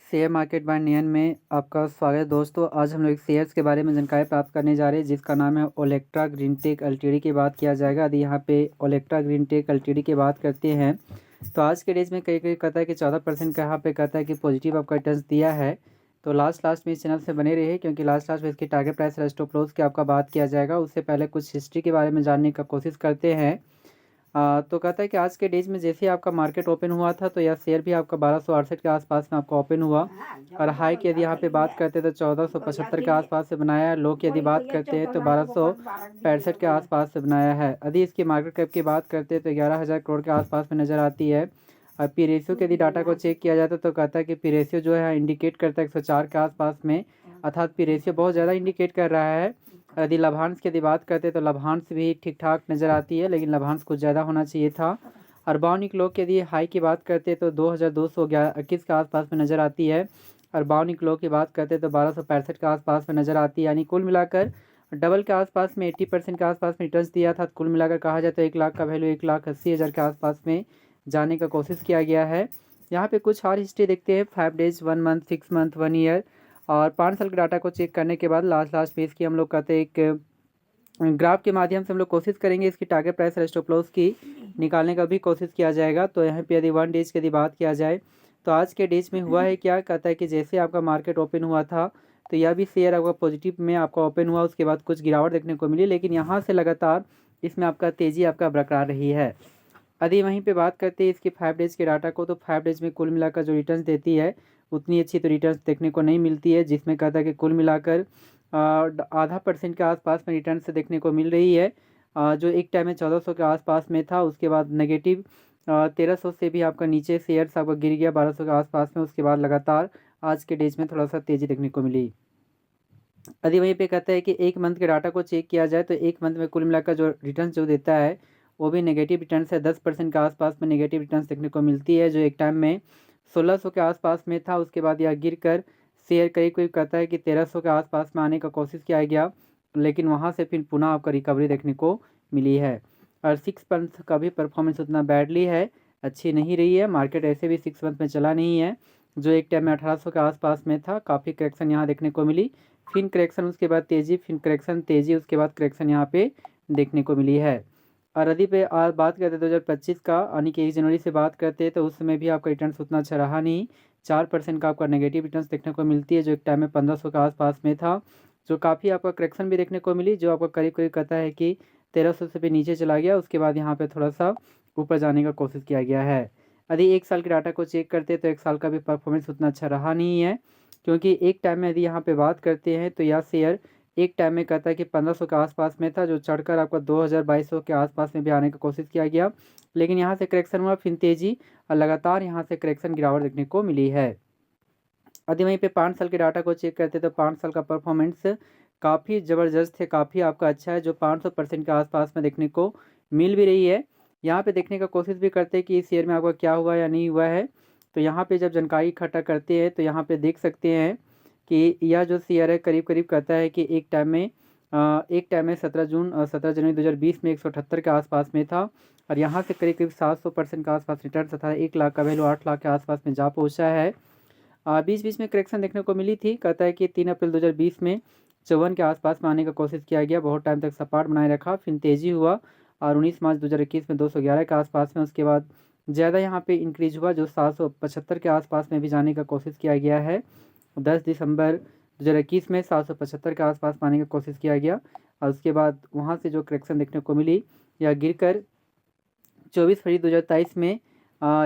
Share market bye नियन में आपका स्वागत है दोस्तों। आज हम लोग शेयर्स के बारे में जानकारी प्राप्त करने जा रहे हैं, जिसका नाम है ओलेक्ट्रा ग्रीनटेक एलटीडी की बात किया जाएगा। यदि यहाँ पे ओलेक्ट्रा ग्रीनटेक एलटीडी की बात करते हैं तो आज के डेज में कई कई कहता है कि 14% का यहाँ पे कहता है कि पॉजिटिव आपका रिटर्न दिया है। तो लास्ट में इस चैनल से बने रहिए, क्योंकि लास्ट में इसकी टारगेट प्राइस और स्टॉप लॉस की आपका बात किया जाएगा। उससे पहले कुछ हिस्ट्री के बारे में जानने का कोशिश करते हैं। तो कहता है कि आज के डेज में जैसे ही आपका मार्केट ओपन हुआ था तो यह शेयर भी आपका 1268 के आसपास में आपका ओपन हुआ। और हाई की यदि यहाँ पे बात करते हैं तो 1475 के आसपास से बनाया है। लो की यदि बात करते हैं तो 1265 के आसपास से बनाया है। यदि इसकी मार्केट कैप की बात करते हैं तो 11,000 करोड़ के आसपास में नज़र आती है। और पी रेशियो के यदि डाटा को चेक किया जाता तो कहता है कि पी रेशियो जो है इंडिकेट करता है 104 के आसपास में, अर्थात पी रेशियो बहुत ज़्यादा इंडिकेट कर रहा है। यदि लाभांश की यदि बात करते हैं तो लाभांश भी ठीक ठाक नज़र आती है, लेकिन लाभांश कुछ ज़्यादा होना चाहिए था। और बाउनिक लो की यदि हाई की बात करते हैं तो 2221 के आसपास में नज़र आती है। और बाउनिक लो की बात करते हैं तो 1265 के आसपास में नज़र आती है। यानी कुल मिलाकर डबल के आसपास में 80% के आसपास में रिटर्न दिया था। कुल मिलाकर कहा जाए तो 1 लाख का वैल्यू 1,80,000 के आसपास में जाने का कोशिश किया गया है। यहाँ पे कुछ और हिस्ट्री देखते हैं, 5 डेज, 1 मंथ, 6 मंथ, 1 ईयर और 5 साल के डाटा को चेक करने के बाद लास्ट में इसकी हम लोग कहते हैं एक ग्राफ के माध्यम से हम लोग कोशिश करेंगे इसकी टारगेट प्राइस और स्टॉप लॉस की निकालने का भी कोशिश किया जाएगा। तो यहाँ पे यदि 1 डेज की यदि बात किया जाए तो आज के डेज में हुआ है क्या, कहता है कि जैसे आपका मार्केट ओपन हुआ था तो यह भी शेयर आपका पॉजिटिव में आपका ओपन हुआ, उसके बाद कुछ गिरावट देखने को मिली, लेकिन यहाँ से लगातार इसमें आपका तेज़ी आपका बरकरार रही है। यदि वहीं पे बात करते हैं इसकी 5 डेज़ के डाटा को, तो 5 डेज़ में कुल मिलाकर जो रिटर्न्स देती है उतनी अच्छी तो रिटर्न्स देखने को नहीं मिलती है, जिसमें कहता है कि कुल मिलाकर आधा % के आसपास में रिटर्न से देखने को मिल रही है। जो एक टाइम में 1400 के आसपास में था, उसके बाद नेगेटिव 1300 से भी आपका नीचे शेयर्स आपका गिर गया 1200 के आसपास में। उसके बाद लगातार आज के डेज में थोड़ा सा तेज़ी देखने को मिली। यदि वहीं पे कहता है कि 1 मंथ के डाटा को चेक किया जाए तो 1 मंथ में कुल मिलाकर जो रिटर्न जो देता है वो भी नेगेटिव रिटर्न्स है। 10% के आसपास में नेगेटिव रिटर्न्स देखने को मिलती है, जो एक टाइम में 1600 के आसपास में था। उसके बाद यह गिरकर शेयर करीब कहता है कि 1300 के आसपास में आने का कोशिश किया गया, लेकिन वहाँ से फिर पुनः आपका रिकवरी देखने को मिली है। और 6 मंथ का भी परफॉर्मेंस उतना बैडली है, अच्छी नहीं रही है। मार्केट ऐसे भी 6 मंथ में चला नहीं है, जो एक टाइम में 1800 के आसपास में था। काफ़ी करेक्शन यहाँ देखने को मिली, फिर करेक्शन, उसके बाद तेज़ी, फिर करेक्शन, तेज़ी, उसके बाद करेक्शन यहाँ पे देखने को मिली है। और यदि पे आज बात करते हैं 2025 का, यानी कि 1 जनवरी से बात करते हैं, तो उस समय भी आपका रिटर्न उतना अच्छा रहा नहीं। 4% का आपका नेगेटिव रिटर्न्स देखने को मिलती है, जो एक टाइम में 1500 के आसपास में था। जो काफ़ी आपका करेक्शन भी देखने को मिली, जो आपका करीब कहता है कि 1300 से भी नीचे चला गया। उसके बाद यहाँ पे थोड़ा सा ऊपर जाने का कोशिश किया गया है। यदि 1 साल के डाटा को चेक करते हैं तो 1 साल का भी परफॉर्मेंस उतना अच्छा रहा नहीं है, क्योंकि एक टाइम में यदि यहाँ पे बात करते हैं तो यह शेयर एक टाइम में कहता है कि 1500 के आसपास में था, जो चढ़कर आपका 2200 के आसपास में भी आने की कोशिश किया गया, लेकिन यहाँ से करेक्शन हुआ, फिर तेज़ी, और लगातार यहाँ से करेक्शन गिरावट देखने को मिली है। यदि वहीं पे 5 साल के डाटा को चेक करते तो 5 साल का परफॉर्मेंस काफ़ी ज़बरदस्त है, काफ़ी आपका अच्छा है, जो 500% के आसपास में देखने को मिल भी रही है। यहाँ पे देखने का कोशिश भी करते हैं कि इस शेयर में आपका क्या हुआ या नहीं हुआ है। तो यहाँ पे जब जानकारी इकट्ठा करते हैं तो यहाँ पे देख सकते हैं कि यह जो शेयर है करीब कहता है कि एक टाइम में 17 जनवरी 2020 में 178 के आसपास में था, और यहाँ से करीब 700% के आसपास रिटर्न तथा 1 लाख का वैल्यू 8 लाख के आसपास में जा पहुँचा है। बीच में करेक्शन देखने को मिली थी, कहता है कि 3 अप्रैल 2020 में 54 के आसपास में आने का कोशिश किया गया, बहुत टाइम तक सपाट बनाए रखा, फिर तेज़ी हुआ, और 19 मार्च 2021 में 211 के आसपास में, उसके बाद ज़्यादा यहाँ पे इंक्रीज हुआ, जो 775 के आसपास में भी जाने का कोशिश किया गया है। 10 दिसंबर 2021 में 775 के आसपास पाने की कोशिश किया गया, और उसके बाद वहाँ से जो करेक्शन देखने को मिली, यह गिरकर 24 फरवरी 2023 में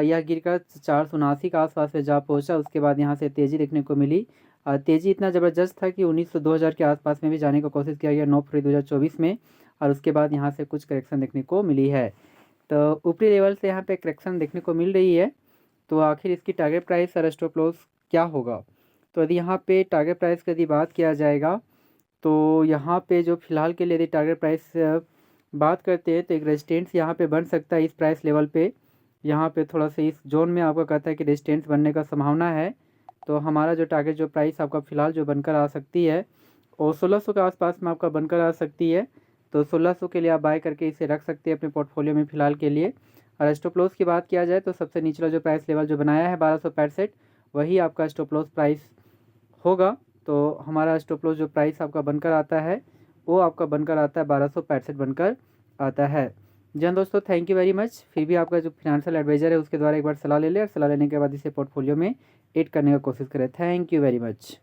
यह गिरकर 479 के आसपास में जा पहुँचा। उसके बाद यहाँ से तेज़ी देखने को मिली, तेज़ी इतना ज़बरदस्त था कि 2000 के आसपास में भी जाने का कोशिश किया गया 9 फरवरी 2024 में, और उसके बाद यहाँ से कुछ करेक्शन देखने को मिली है। तो ऊपरी लेवल से यहाँ पे करेक्शन देखने को मिल रही है। तो आखिर इसकी टारगेट प्राइस और स्टॉप लॉस क्या होगा? तो यदि यहाँ पे टारगेट प्राइस की यदि बात किया जाएगा तो यहाँ पे जो फ़िलहाल के लिए यदि टारगेट प्राइस बात करते हैं तो एक रेजिस्टेंस यहाँ पे बन सकता है इस प्राइस लेवल पे। यहाँ पे थोड़ा सा इस जोन में आपका कहता है कि रेजिस्टेंस बनने का संभावना है। तो हमारा जो टारगेट जो प्राइस आपका फ़िलहाल जो बनकर आ सकती है और 1600 के आसपास में आपका बनकर आ सकती है। तो 1600 के लिए आप बाय करके इसे रख सकते हैं अपने पोर्टफोलियो में फ़िलहाल के लिए। और स्टॉप लॉस की बात किया जाए तो सबसे निचला जो प्राइस लेवल जो बनाया है 1265, वही आपका स्टॉप लॉस प्राइस होगा। तो हमारा स्टॉप लॉस जो प्राइस आपका बनकर आता है वो आपका बनकर आता है 1265 बनकर आता है। जी हाँ दोस्तों, थैंक यू वेरी मच। फिर भी आपका जो फिनेंशियल एडवाइज़र है उसके द्वारा एक बार सलाह ले लें और सलाह लेने के बाद इसे पोर्टफोलियो में ऐड करने का कोशिश करें। Thank you very much.